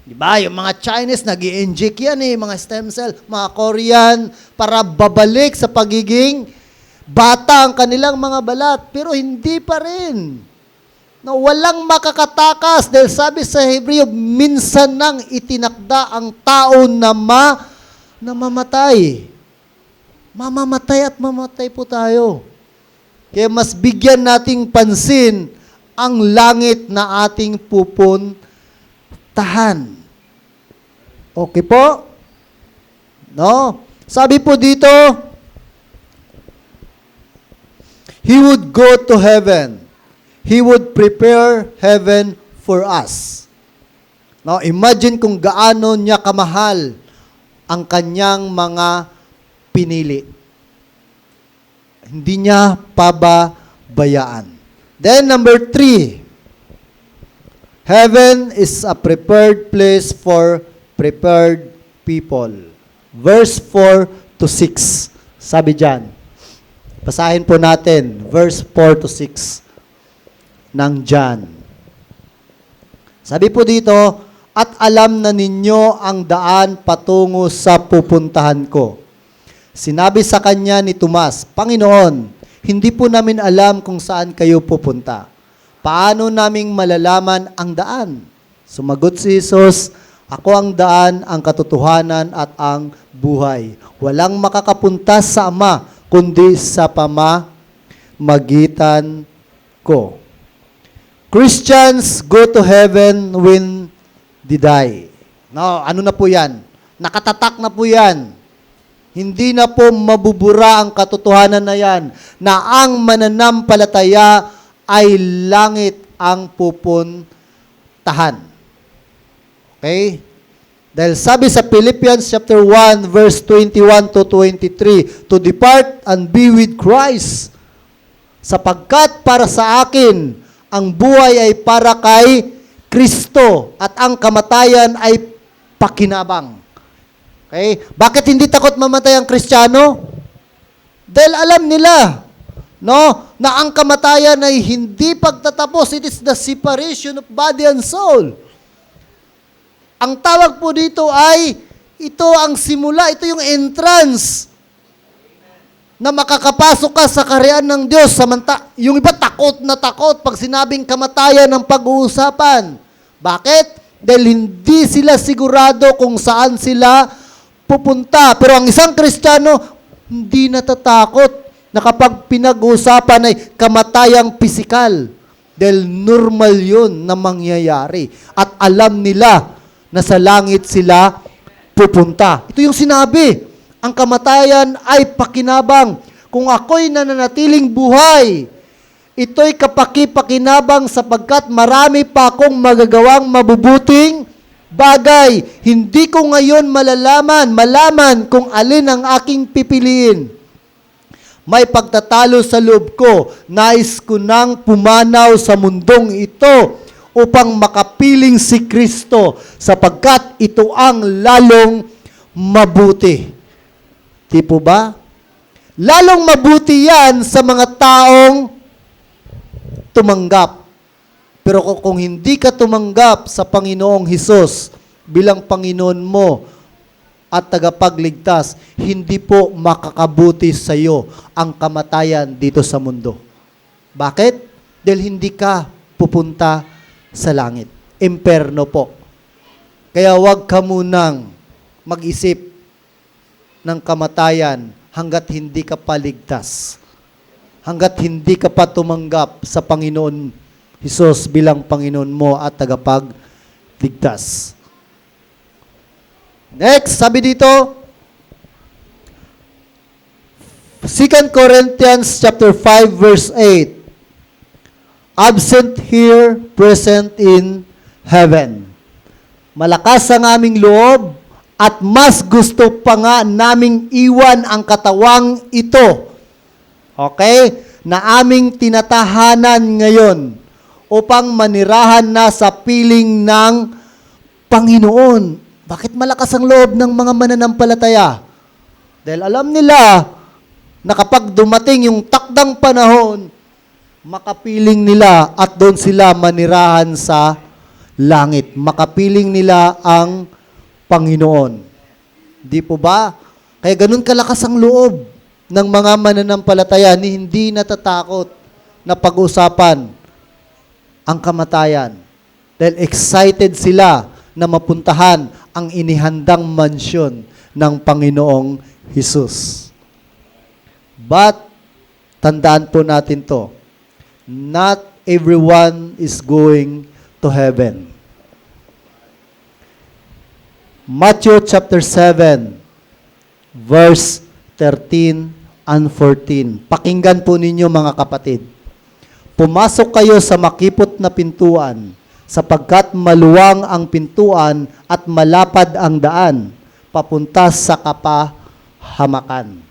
Diba? Yung mga Chinese, nag-i-inject yan mga stem cell. Mga Korean, para babalik sa pagiging bata ang kanilang mga balat. Pero hindi pa rin. No, walang makakatakas. Dahil sabi sa Hebreo, minsan nang itinakda ang tao na mamatay. Mamamatay at mamatay po tayo. Kaya mas bigyan nating pansin ang langit na ating pupuntahan. Okay po? No? Sabi po dito, He would go to heaven. He would prepare heaven for us. No, imagine kung gaano niya kamahal ang kanyang mga pinili. Hindi niya pababayaan. Then number 3, heaven is a prepared place for prepared people. Verse 4 to 6. Sabi dyan. Basahin po natin. Verse 4 to 6 ng John. Sabi po dito, at alam na ninyo ang daan patungo sa pupuntahan ko. Sinabi sa kanya ni Tomas, Panginoon, hindi po namin alam kung saan kayo pupunta. Paano naming malalaman ang daan? Sumagot si Jesus, ako ang daan, ang katotohanan at ang buhay. Walang makakapunta sa Ama, kundi sa pamamagitan ko. Christians go to heaven when they die. No, ano na po yan? Nakatatak na po yan. Hindi na po mabubura ang katotohanan na yan, na ang mananampalataya ay langit ang pupuntahan. Okay? Dahil sabi sa Philippians chapter 1, verse 21 to 23, to depart and be with Christ, sapagkat para sa akin, ang buhay ay para kay Kristo at ang kamatayan ay pakinabang. Okay? Bakit hindi takot mamatay ang Kristiyano? Dahil alam nila, no, na ang kamatayan ay hindi pagtatapos. It is the separation of body and soul. Ang tawag po dito ay, ito ang simula, ito yung entrance na makakapasok ka sa kaharian ng Diyos. Yung iba takot na takot pag sinabing kamatayan ang pag-uusapan. Bakit? Dahil hindi sila sigurado kung saan sila pupunta. Pero ang isang Kristiyano, hindi natatakot na kapag pinag-uusapan ay kamatayang pisikal. Dahil normal yun na mangyayari. At alam nila na sa langit sila pupunta. Ito yung sinabi. Ang kamatayan ay pakinabang. Kung ako'y nananatiling buhay, ito'y kapaki-pakinabang sapagkat marami pa akong magagawang mabubuting bagay. Hindi ko ngayon malaman kung alin ang aking pipiliin. May pagtatalo sa loob ko. Nais ko nang pumanaw sa mundong ito upang makapiling si Kristo sapagkat ito ang lalong mabuti. Di po ba? Lalong mabuti yan sa mga taong tumanggap. Pero kung hindi ka tumanggap sa Panginoong Hesus bilang Panginoon mo at tagapagligtas, hindi po makakabuti sa iyo ang kamatayan dito sa mundo. Bakit? Dahil hindi ka pupunta sa langit. Imperno po. Kaya huwag ka munang mag-isip ng kamatayan hanggat hindi ka paligtas. Hanggat hindi ka pa tumanggap sa Panginoon Hesus bilang Panginoon mo at tagapagligtas. Next, sabi dito, 2 Corinthians chapter 5 verse 8. Absent here, present in heaven. Malakas ang aming loob at mas gusto pa nga naming iwan ang katawang ito. Okay? Na aming tinatahanan ngayon upang manirahan na sa piling ng Panginoon. Bakit malakas ang loob ng mga mananampalataya? Dahil alam nila na kapag dumating yung takdang panahon, makapiling nila at doon sila manirahan sa langit. Makapiling nila ang Panginoon. Di po ba? Kaya ganun kalakas ang loob ng mga mananampalataya ni hindi natatakot na pag-usapan ang kamatayan. Dahil excited sila na mapuntahan ang inihandang mansyon ng Panginoong Hesus. But, tandaan po natin to, not everyone is going to heaven. Matthew chapter 7, verse 13 and 14. Pakinggan po ninyo mga kapatid. Pumasok kayo sa makipot na pintuan, sapagkat maluwang ang pintuan at malapad ang daan, papunta sa kapahamakan.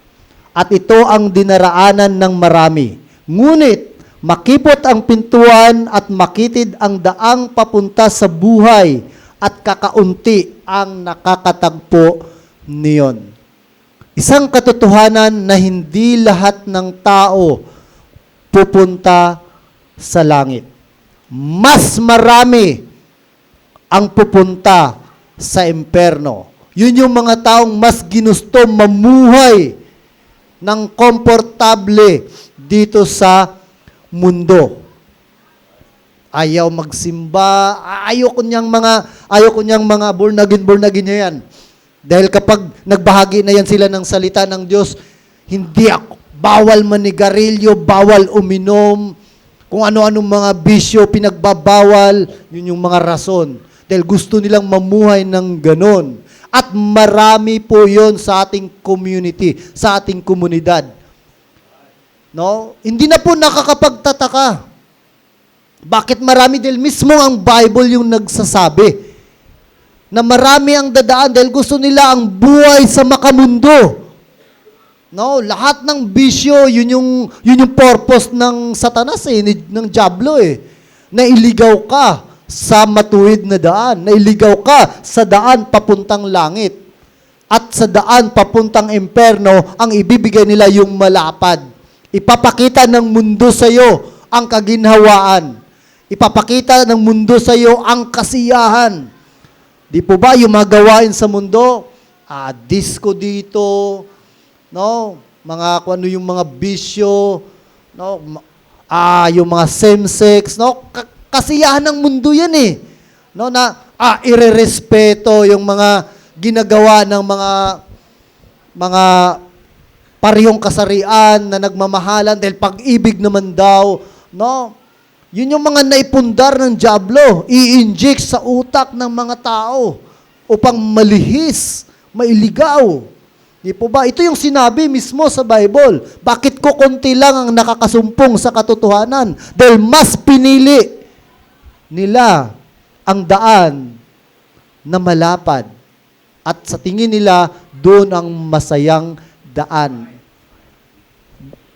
At ito ang dinaraanan ng marami. Ngunit, makipot ang pintuan at makitid ang daang papunta sa buhay at kakaunti ang nakakatagpo niyon. Isang katotohanan na hindi lahat ng tao pupunta sa langit. Mas marami ang pupunta sa imperno. Yun yung mga taong mas ginusto mamuhay ng komportable dito sa mundo. Ayaw magsimba, ayaw ko niyang mga born again yan. Dahil kapag nagbahagi na yan sila ng salita ng Diyos, hindi ako, bawal manigarilyo, bawal uminom, kung ano-anong mga bisyo pinagbabawal, yun yung mga rason. Dahil gusto nilang mamuhay ng ganon. At marami po yon sa ating community, sa ating komunidad. No? Hindi na po nakakapagtataka. Bakit marami? Dahil mismo ang Bible yung nagsasabi na marami ang dadaan dahil gusto nila ang buhay sa makamundo. No, lahat ng bisyo, yun yung purpose ng Satanas ng Diablo na iligaw ka sa matuwid na daan, na iligaw ka sa daan papuntang langit. At sa daan papuntang imperno, ang ibibigay nila yung malapad. Ipapakita ng mundo sa iyo ang kaginhawaan. Ipapakita ng mundo sa iyo ang kasiyahan. Di po ba yung mga gawain sa mundo? Disco dito, no? Mga kung ano yung mga bisyo, no? Yung mga same-sex, no? Kasiyahan ng mundo yan No, na irerespeto yung mga ginagawa ng mga parehong kasarian na nagmamahalan dahil pag-ibig naman daw, no? Yun yung mga naipundar ng dyablo, i-inject sa utak ng mga tao upang malihis, mailigaw. Di po ba? Ito yung sinabi mismo sa Bible. Bakit ko konti lang ang nakakasumpong sa katotohanan? Dahil mas pinili nila ang daan na malapad. At sa tingin nila, doon ang masayang daan.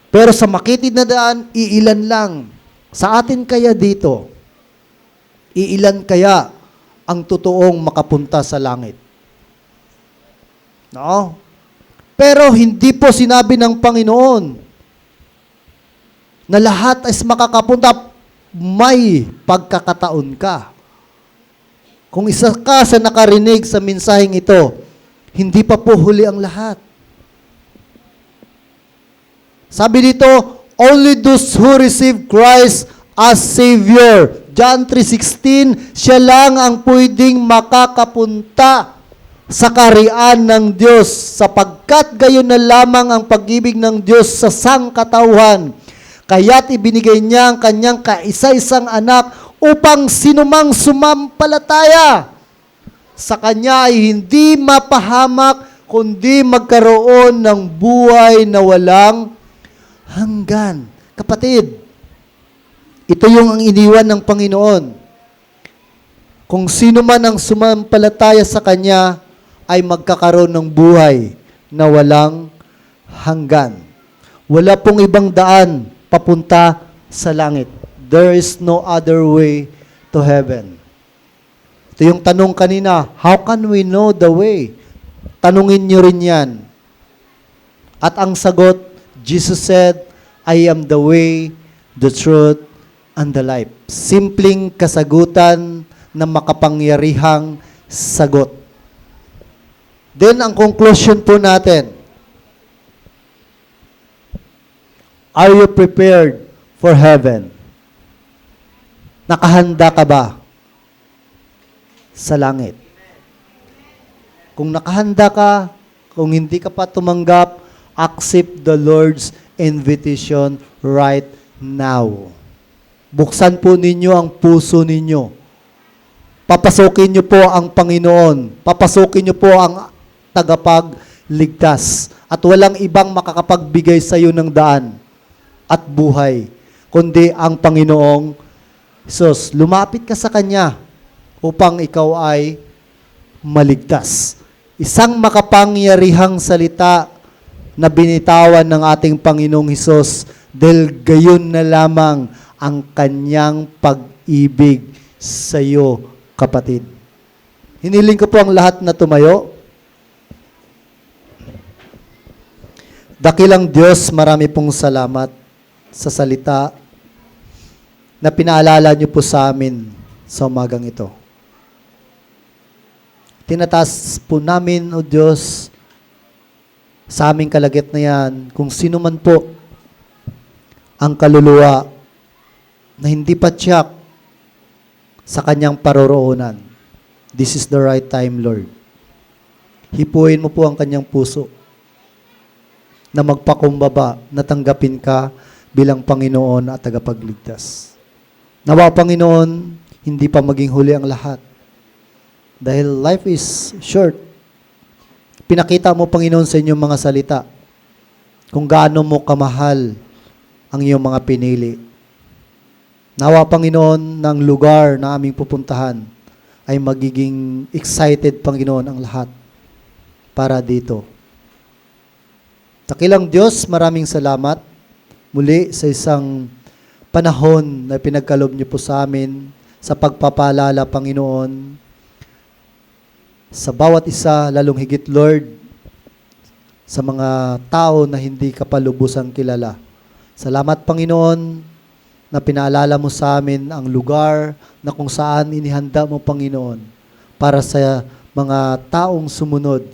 Pero sa makitid na daan, iilan lang. Sa atin kaya dito, iilan kaya ang totoong makapunta sa langit? No? Pero hindi po sinabi ng Panginoon na lahat ay makakapunta, may pagkakataon ka. Kung isa ka sa nakarinig sa mensaheng ito, hindi pa po huli ang lahat. Sabi dito, only those who receive Christ as Savior. John 3:16, siya lang ang pwedeng makakapunta sa kaharian ng Diyos, sapagkat gayon na lamang ang pag-ibig ng Diyos sa sangkatauhan. Kaya't ibinigay niya ang kanyang kaisa-isang anak upang sinumang sumampalataya sa kanya ay hindi mapahamak, kundi magkaroon ng buhay na walang hanggan. Kapatid, ito yung ang iniwan ng Panginoon. Kung sino man ang sumampalataya sa Kanya, ay magkakaroon ng buhay na walang hanggan. Wala pong ibang daan papunta sa langit. There is no other way to heaven. Ito yung tanong kanina, how can we know the way? Tanungin nyo rin yan. At ang sagot, Jesus said, I am the way, the truth, and the life. Simpleng kasagutan na makapangyarihang sagot. Then, ang conclusion po natin, are you prepared for heaven? Nakahanda ka ba sa langit? Kung nakahanda ka, kung hindi ka pa tumanggap, accept the Lord's invitation right now. Buksan po ninyo ang puso ninyo. Papasukin niyo po ang Panginoon. Papasukin niyo po ang tagapagligtas. At walang ibang makakapagbigay sa iyo ng daan at buhay, kundi ang Panginoong Jesus. Lumapit ka sa Kanya upang ikaw ay maligtas. Isang makapangyarihang salita na binitawan ng ating Panginoong Hesus dahil gayon na lamang ang Kanyang pag-ibig sa iyo, kapatid. Hiniling ko po ang lahat na tumayo. Dakilang Diyos, marami pong salamat sa salita na pinaalala niyo po sa amin sa umagang ito. Tinataas po namin, O Diyos, sa aming kalagit na yan, kung sino man po ang kaluluwa na hindi pa tiyak sa kanyang paroroonan. This is the right time, Lord. Hipuin mo po ang kanyang puso na magpakumbaba, na tanggapin ka bilang Panginoon at tagapagligtas. Nawa, Panginoon, hindi pa maging huli ang lahat. Dahil life is short. Pinakita mo, Panginoon, sa inyong mga salita kung gaano mo kamahal ang iyong mga pinili. Nawa, Panginoon, ng lugar na aming pupuntahan ay magiging excited, Panginoon, ang lahat para dito. Dakilang Diyos, maraming salamat muli sa isang panahon na pinagkalob niyo po sa amin sa pagpapaalala, Panginoon, sa bawat isa, lalong higit, Lord, sa mga tao na hindi ka pa lubusang kilala. Salamat, Panginoon, na pinaalala mo sa amin ang lugar na kung saan inihanda mo, Panginoon, para sa mga taong sumunod,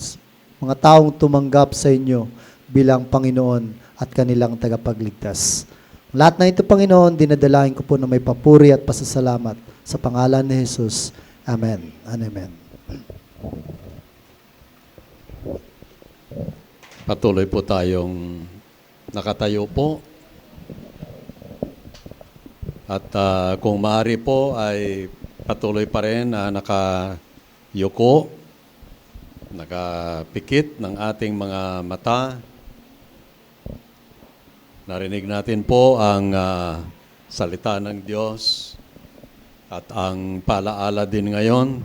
mga taong tumanggap sa inyo bilang Panginoon at kanilang tagapagligtas. Lahat na ito, Panginoon, dinadalain ko po na may papuri at pasasalamat sa pangalan ni Jesus. Amen and amen. Patuloy po tayong nakatayo po. At kung maaari po ay patuloy pa rin na nakayuko, nakapikit ng ating mga mata. Narinig natin po ang salita ng Diyos at ang paalaala din ngayon.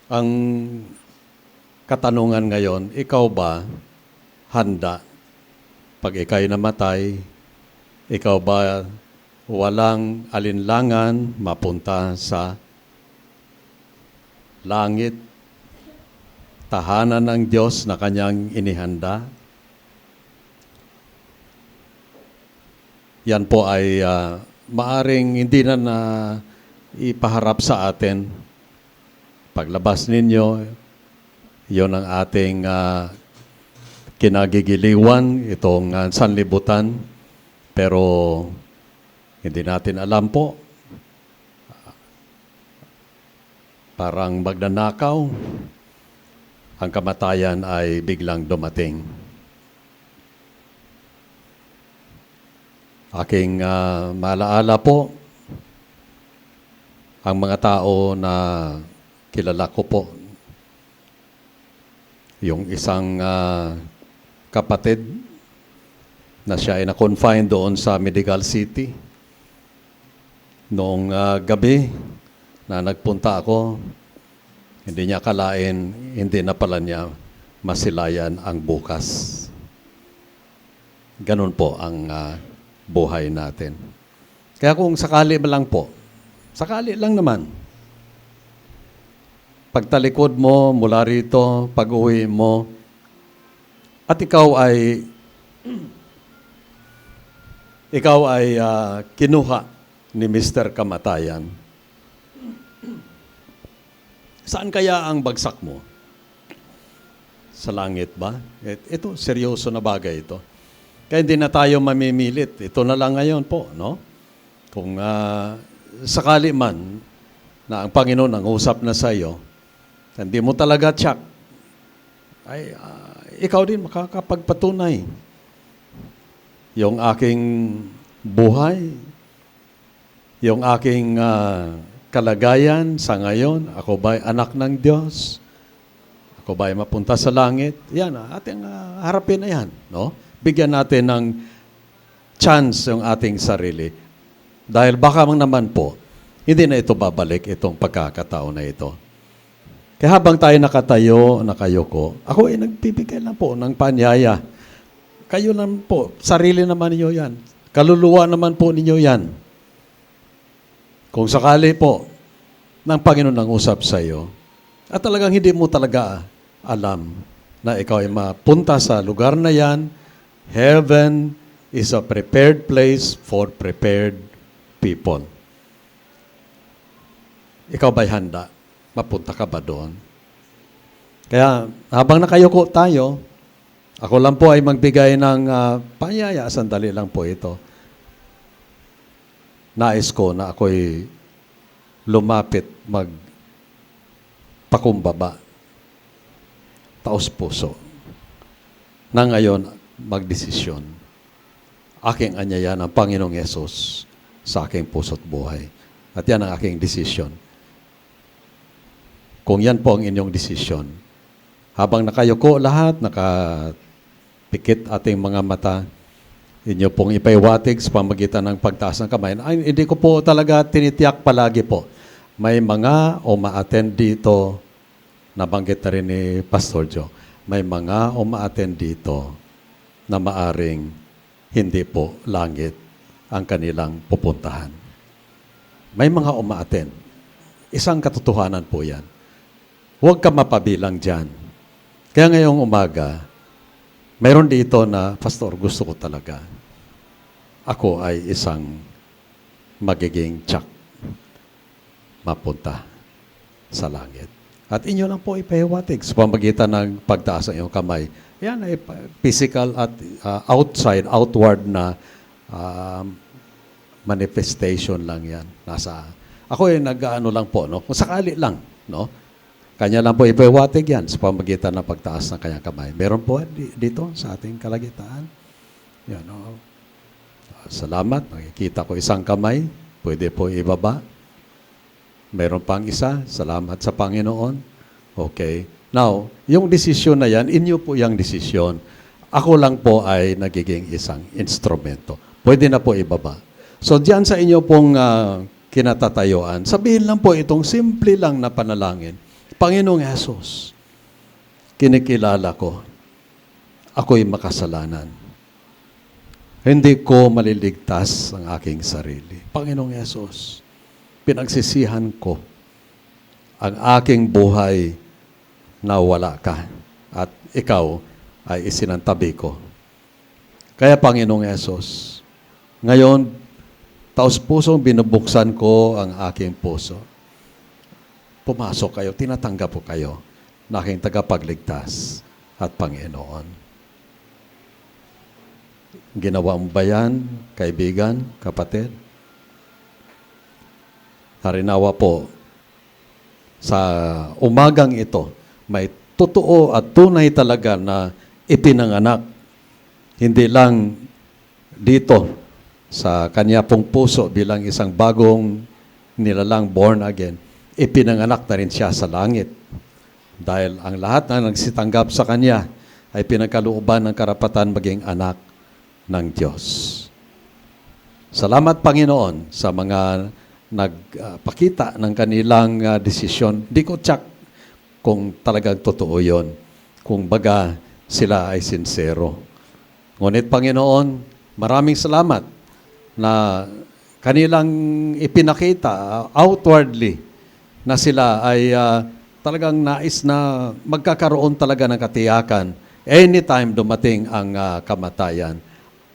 Ang katanungan ngayon, ikaw ba handa pag ikaw'y namatay? Ikaw ba walang alinlangan mapunta sa langit, tahanan ng Diyos na kanyang inihanda? Yan po ay maaring hindi na ipaharap sa atin. Paglabas ninyo, yon ang ating kinagigiliwan, itong sanlibutan. Pero hindi natin alam po. Parang magnanakaw, ang kamatayan ay biglang dumating. Aking maalaala po, ang mga tao na kilala ko po, yung isang kapatid na siya ay na-confine doon sa Medical City. Noong gabi na nagpunta ako, hindi niya akalain, hindi na pala niya masilayan ang bukas. Ganun po ang buhay natin. Kaya kung sakali lang po, sakali lang naman, pagtalikod mo mula rito, pag-uwi mo, at ikaw ay kinuha ni Mr. Kamatayan. Saan kaya ang bagsak mo? Sa langit ba? Ito, seryoso na bagay ito. Kaya hindi na tayo mamimilit. Ito na lang ngayon po, no? Kung sakali man na ang Panginoon ang usap na sa iyo, hindi mo talaga tsak, ay ikaw din makakapagpatunay. Yung aking buhay, yung aking kalagayan sa ngayon, ako ba'y anak ng Diyos? Ako ba'y mapunta sa langit? Yan, ating harapin na yan, no? Bigyan natin ng chance yung ating sarili. Dahil baka naman po, hindi na ito babalik, itong pagkakataon na ito. Kaya habang tayo nakatayo, nakayuko, ako ay nagbibigay lang po ng panyaya. Kayo lang po, sarili naman ninyo yan. Kaluluwa naman po ninyo yan. Kung sakali po, ng Panginoon ang usap sa iyo, at talagang hindi mo talaga alam na ikaw ay mapunta sa lugar na yan, heaven is a prepared place for prepared people. Ikaw ba'y handa? Mapunta ka ba doon? Kaya habang nakayuko tayo, ako lang po ay magbigay ng panyaya. Sandali lang po ito. Nais ko na ako'y lumapit magpakumbaba. Taos puso. Na ngayon, magdesisyon. Aking anyaya ng Panginoong Yesus sa aking puso't buhay. At yan ang aking desisyon. Kung yan po ang inyong desisyon, habang nakayuko lahat, nakapikit ating mga mata, inyo pong ipaiwatig sa pamagitan ng pagtaas ng kamay. Ay, hindi ko po talaga tinitiyak palagi po. May mga uma-attend dito, nabanggit na rin ni Pastor Joe, may mga uma-attend dito na maaring hindi po langit ang kanilang pupuntahan. May mga uma-attend. Isang katotohanan po yan. Huwag ka mapabilang dyan. Kaya ngayong umaga, mayroon dito na, Pastor, gusto ko talaga. Ako ay isang magiging tsak mapunta sa langit. At inyo lang po ipahiwatig sa pamagitan ng pagtaas ng iyong kamay. Yan ay physical at outward na manifestation lang yan. Nasa Ako ay nag-ano lang po, no? Kung sakali lang, no? Kanya lang po ipawatig yan sa pamagitan ng pagtaas ng kanyang kamay. Meron po dito sa ating kalagitnaan. Yan, no? Salamat. Nakikita ko isang kamay. Pwede po ibaba. Meron pang isa. Salamat sa Panginoon. Okay. Now, yung desisyon na yan, inyo po yung desisyon. Ako lang po ay nagiging isang instrumento. Pwede na po ibaba. So, diyan sa inyo pong kinatatayuan, sabihin lang po itong simple lang na panalangin. Panginoong Hesus, kinikilala ko, ako'y makasalanan. Hindi ko maliligtas ang aking sarili. Panginoong Hesus, pinagsisihan ko ang aking buhay na wala ka at ikaw ay isinantabi ko. Kaya Panginoong Hesus, ngayon, taos-pusong binubuksan ko ang aking puso. Pumasok kayo, tinatanggap ko kayo na aking tagapagligtas at Panginoon. Ginawa mo ba yan, kaibigan, kapatid? Harinawa po, sa umagang ito, may totoo at tunay talaga na ipinanganak. Hindi lang dito sa kanya pong puso bilang isang bagong nilalang born again, ipinanganak na rin siya sa langit. Dahil ang lahat na nagsitanggap sa kanya ay pinagkalooban ng karapatan maging anak ng Diyos. Salamat Panginoon sa mga nagpakita ng kanilang desisyon. Di ko tsak kung talagang totoo yon, kung baga sila ay sincero. Ngunit Panginoon, maraming salamat na kanilang ipinakita outwardly na sila ay talagang nais na magkakaroon talaga ng katiyakan anytime dumating ang kamatayan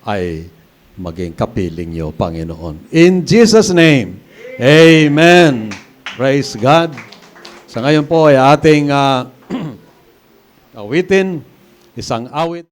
ay maging kapiling niyo, Panginoon. In Jesus' name, Amen. Praise God. Sa ngayon po ay ating awitin, isang awit.